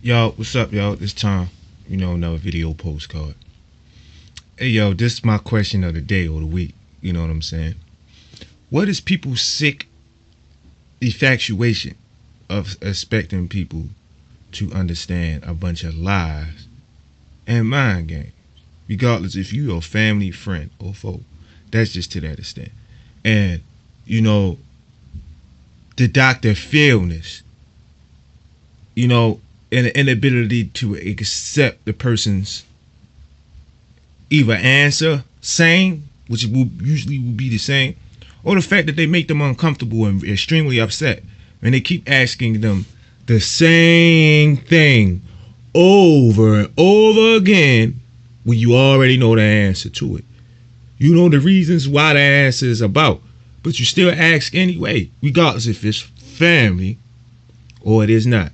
Yo, what's up, yo? This time, another video postcard. Hey, yo, this is my question of the day or the week. You know what I'm saying? What is people's sick infatuation of expecting people to understand a bunch of lies and mind games, regardless if you a family, friend, or foe? That's just to that extent. And, the Dr. Philness, and the inability to accept the person's either answer, same, which will usually will be the same, or the fact that they make them uncomfortable and extremely upset and they keep asking them the same thing over and over again when you already know the answer to it. You know the reasons why the answer is about, but you still ask anyway, regardless if it's family or it is not.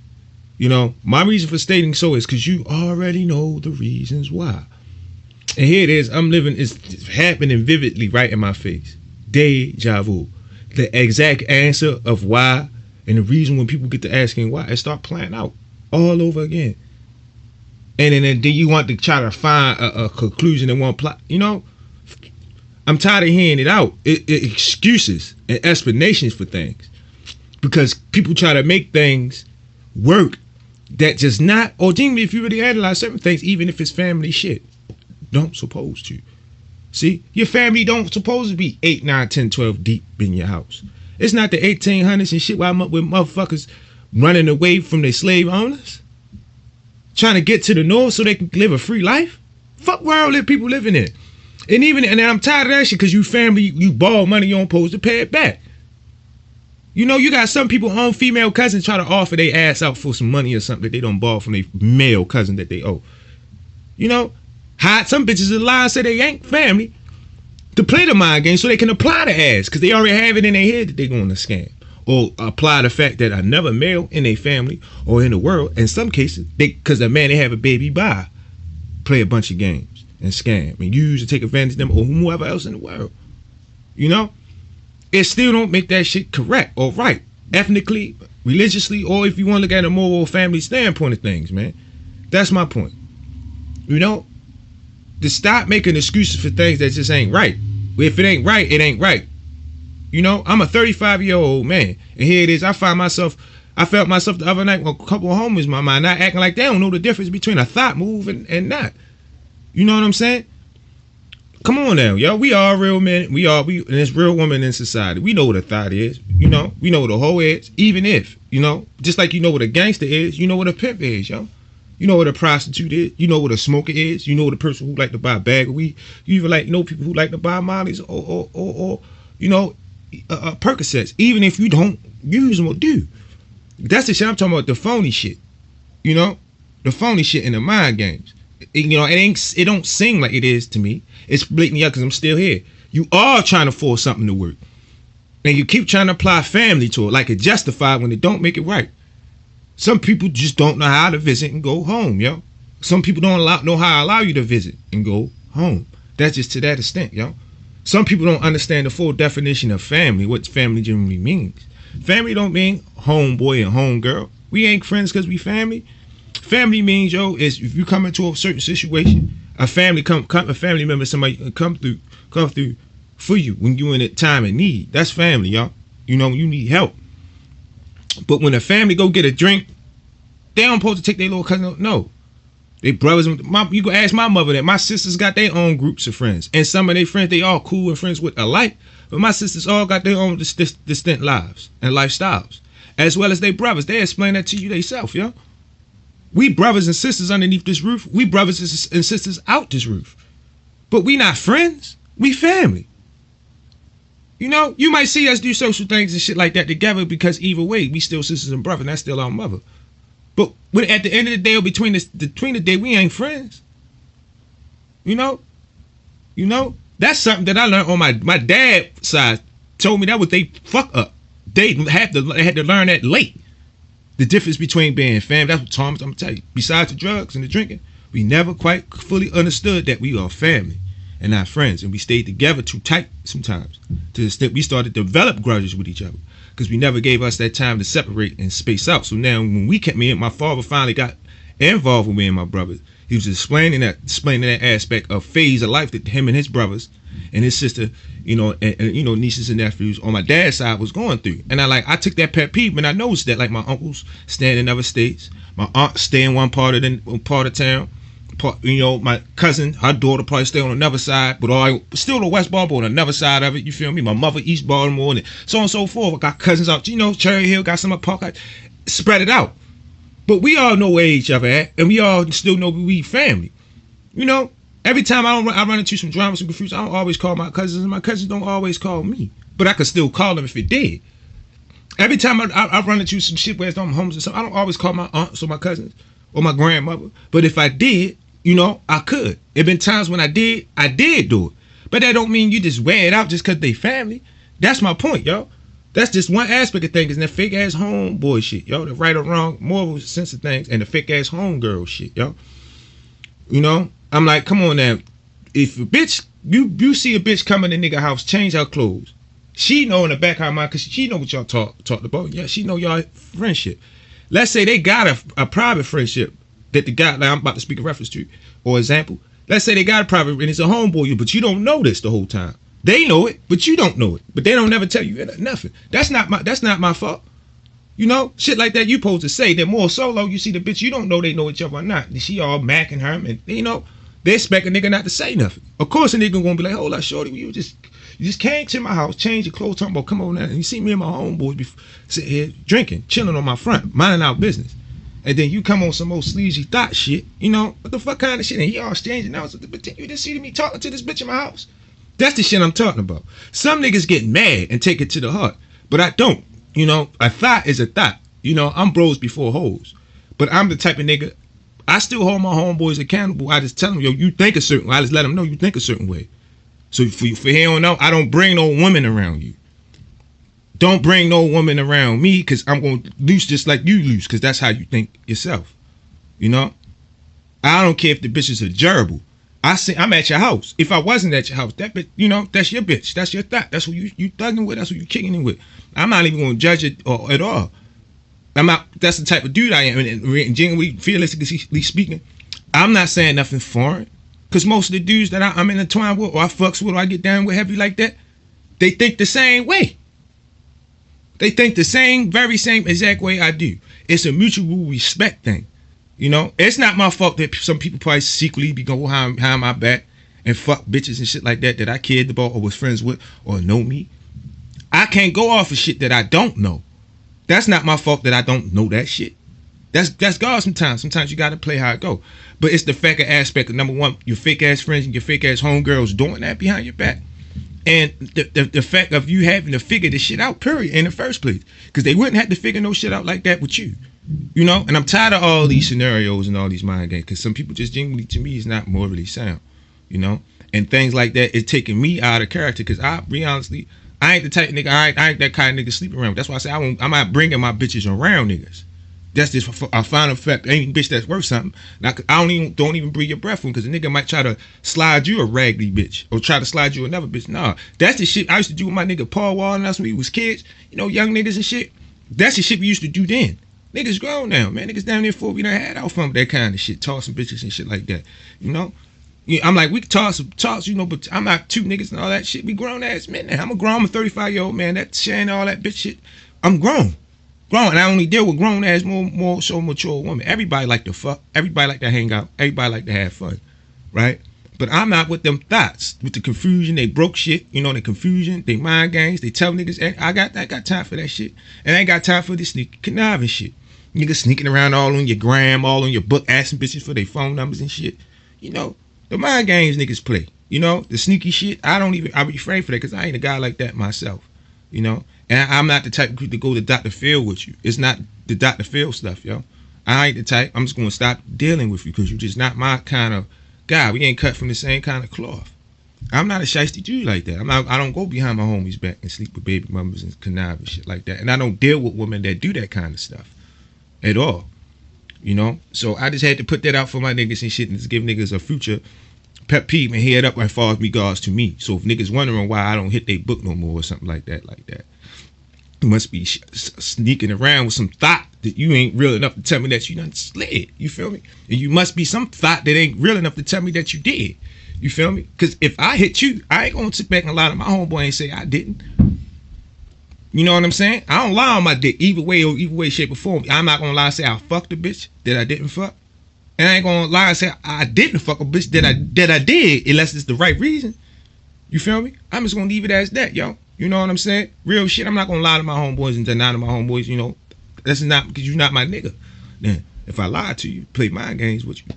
My reason for stating so is because you already know the reasons why. And here it is, it's happening vividly right in my face. Deja vu. The exact answer of why and the reason when people get to asking why, it start playing out all over again. And then you want to try to find a conclusion in one plot. I'm tired of hearing it out. Excuses and explanations for things. Because people try to make things work that just not, or even if you really analyze certain things, even if it's family shit, don't supposed to. See, your family don't supposed to be 8, 9, 10, 12 deep in your house. It's not the 1800s and shit where I'm up with motherfuckers running away from their slave owners, trying to get to the north so they can live a free life. Fuck world that people living in. And I'm tired of that shit because you family, you borrow money, you don't supposed to pay it back. You got some people own female cousins try to offer their ass out for some money or something that they don't borrow from their male cousin that they owe. Hide some bitches in lie and say they ain't family to play the mind game so they can apply the ass because they already have it in their head that they're going to scam. Or apply the fact that another male in their family or in the world, in some cases, because the man they have a baby by, play a bunch of games and scam and use to take advantage of them or whoever else in the world. It still don't make that shit correct or right, ethnically, religiously, or if you want to look at a moral family standpoint of things, man. That's my point. To stop making excuses for things that just ain't right. If it ain't right, it ain't right. I'm a 35-year-old man, and here it is. I felt myself the other night with a couple of homies in my mind, not acting like they don't know the difference between a thought move and not. You know what I'm saying? Come on now, yo. We are real men. And there's real women in society. We know what a thought is. We know what a hoe is. Even if, just like you know what a gangster is, you know what a pimp is, yo. You know what a prostitute is. You know what a smoker is. You know what a person who like to buy a bag of weed. You even know people who like to buy Molly's or Percocets, even if you don't use them or do. That's the shit I'm talking about. The phony shit. The phony shit in the mind games. It don't seem like it is to me. It's blatantly out because I'm still here. You are trying to force something to work, and you keep trying to apply family to it, like it justified when it don't make it right. Some people just don't know how to visit and go home, yo. Some people don't know how to allow you to visit and go home. That's just to that extent, yo. Some people don't understand the full definition of family, what family generally means. Family don't mean homeboy and homegirl. We ain't friends because we family. Family means, yo, is if you come into a certain situation, a family member, somebody come through for you when you in a time of need. That's family, y'all. You need help. But when a family go get a drink, they don't supposed to take their little cousin. No, they brothers. You can ask my mother that. My sisters got their own groups of friends, and some of their friends they all cool and friends with alike. But my sisters all got their own distinct lives and lifestyles, as well as their brothers. They explain that to you themselves, yo. We brothers and sisters underneath this roof. We brothers and sisters out this roof. But we not friends. We family. You might see us do social things and shit like that together because either way, we still sisters and brothers, and that's still our mother. But at the end of the day or between the day, we ain't friends. That's something that I learned on my dad's side. Told me that was they fuck up. They had to learn that late. The difference between being family, that's what Thomas, I'm gonna tell you. Besides the drugs and the drinking, we never quite fully understood that we are family and not friends. And we stayed together too tight sometimes to the extent we started to develop grudges with each other. because we never gave us that time to separate and space out. So now when my father finally got involved with me and my brothers, he was explaining that aspect of phase of life that him and his brothers and his sister, and nieces and nephews on my dad's side was going through. And I took that pet peeve, and I noticed that my uncles staying in other states, my aunt stay in one part of town. My cousin, her daughter probably stay on another side, but still the West Baltimore on another side of it. You feel me? My mother East Baltimore, and so on and so forth. I got cousins out, Cherry Hill, got some up Park. Spread it out. But we all know where each other at, and we all still know we family. Every time I run into some drama, some confusion, I don't always call my cousins, and my cousins don't always call me. But I could still call them if it did. Every time I run into some shit where I'm homeless or something, I don't always call my aunts or my cousins or my grandmother. But if I did, I could. There been times when I did do it. But that don't mean you just wear it out just because they family. That's my point, yo. That's just one aspect of things, and that fake ass homeboy shit, yo. The right or wrong moral sense of things, and the fake ass homegirl shit, yo. I'm like, come on now. If a bitch, you see a bitch come in the nigga house, change her clothes. She know in the back of her mind, because she know what y'all talked about. Yeah, she know y'all friendship. Let's say they got a private friendship that the guy, I'm about to speak a reference to, or example. Let's say they got a private, and it's a homeboy, but you don't know this the whole time. They know it, but you don't know it. But they don't never tell you nothing. That's not my fault. Shit like that you supposed to say. They're more solo. You see the bitch, you don't know they know each other or not. She all macking her, and they expect a nigga not to say nothing. Of course a nigga gonna be like, hold up, shorty, you just came to my house, change your clothes, talking about come on now. And you see me and my homeboys sitting here drinking, chilling on my front, minding our business. And then you come on some old sleazy thought shit, what the fuck kind of shit? And he all changing now. But then you just see me talking to this bitch in my house. That's the shit I'm talking about. Some niggas get mad and take it to the heart, but I don't. A thought is a thought. I'm bros before hoes. But I'm the type of nigga, I still hold my homeboys accountable. I just tell them, yo, you think a certain way. I just let them know you think a certain way. So for he don't know, I don't bring no woman around you. Don't bring no woman around me, because I'm going to loose just like you loose, because that's how you think yourself. I don't care if the bitch is a gerbil. I'm at your house. If I wasn't at your house, that bitch, that's your bitch. That's your thought. That's who you thugging with. That's who you kicking it with. I'm not even going to judge it at all. That's the type of dude I am. And genuinely, realistically speaking, I'm not saying nothing foreign. Because most of the dudes that I'm intertwined with, or I fucks with, or I get down with heavy like that, they think the same way. They think the very same exact way I do. It's a mutual respect thing. It's not my fault that some people probably secretly be going behind my back and fuck bitches and shit like that I cared about or was friends with or know me. I can't go off of shit that I don't know. That's not my fault that I don't know that shit. That's God sometimes. Sometimes you gotta play how it go. But it's the fact of aspect of, number one, your fake ass friends and your fake ass homegirls doing that behind your back. And the fact of you having to figure this shit out, period, in the first place. Because they wouldn't have to figure no shit out like that with you. And I'm tired of all these scenarios and all these mind games, because some people just genuinely, to me, is not morally sound, and things like that is taking me out of character, because I ain't the type of nigga, I ain't that kind of nigga sleeping around. That's why I say I'm not bringing my bitches around niggas. That's just a final fact. Ain't bitch that's worth something. Now, I don't even breathe your breath on, because a nigga might try to slide you a raggedy bitch or try to slide you another bitch. Nah, that's the shit I used to do with my nigga Paul Wall, and that's when we was kids, young niggas and shit. That's the shit we used to do then. Niggas grown now, man. Niggas down there before we done had out from that kind of shit, tossing bitches and shit like that. Yeah, I'm like, we can toss, but I'm not two niggas and all that shit. We grown ass men now. I'm a 35-year-old man. That sharing all that bitch shit. I'm grown. And I only deal with grown ass, more so mature women. Everybody like to fuck. Everybody like to hang out. Everybody like to have fun, right? But I'm not with them thoughts, with the confusion. They broke shit, the confusion. They mind games. They tell niggas, I got time for that shit, and I ain't got time for this sneaky conniving shit. Niggas sneaking around all on your gram, all on your book, asking bitches for their phone numbers and shit. The mind games niggas play. The sneaky shit. I refrain for that, because I ain't a guy like that myself. And I'm not the type of to go to Dr. Phil with you. It's not the Dr. Phil stuff, yo. I ain't the type. I'm just gonna stop dealing with you, because you're just not my kind of guy. We ain't cut from the same kind of cloth. I'm not a shiesty dude like that. I don't go behind my homies' back and sleep with baby mamas and connive and shit like that. And I don't deal with women that do that kind of stuff at all. So I just had to put that out for my niggas and shit, and just give niggas a future Pep PEB and head up as far as regards to me. So if niggas wondering why I don't hit they book no more or something like that. You must be sneaking around with some thought that you ain't real enough to tell me that you done slid. You feel me? And you must be some thought that ain't real enough to tell me that you did. You feel me? Because if I hit you, I ain't gonna sit back and lie to my homeboy and say I didn't. You know what I'm saying? I don't lie on my dick either way, shape, or form. I'm not gonna lie and say I fucked a bitch that I didn't fuck. And I ain't gonna lie and say I didn't fuck a bitch that I did unless it's the right reason. You feel me? I'm just gonna leave it as that, yo. You know what I'm saying? Real shit. I'm not gonna lie to my homeboys and deny to my homeboys. You know, that's not because you're not my nigga. Then if I lie to you, play mind games with you.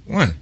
One.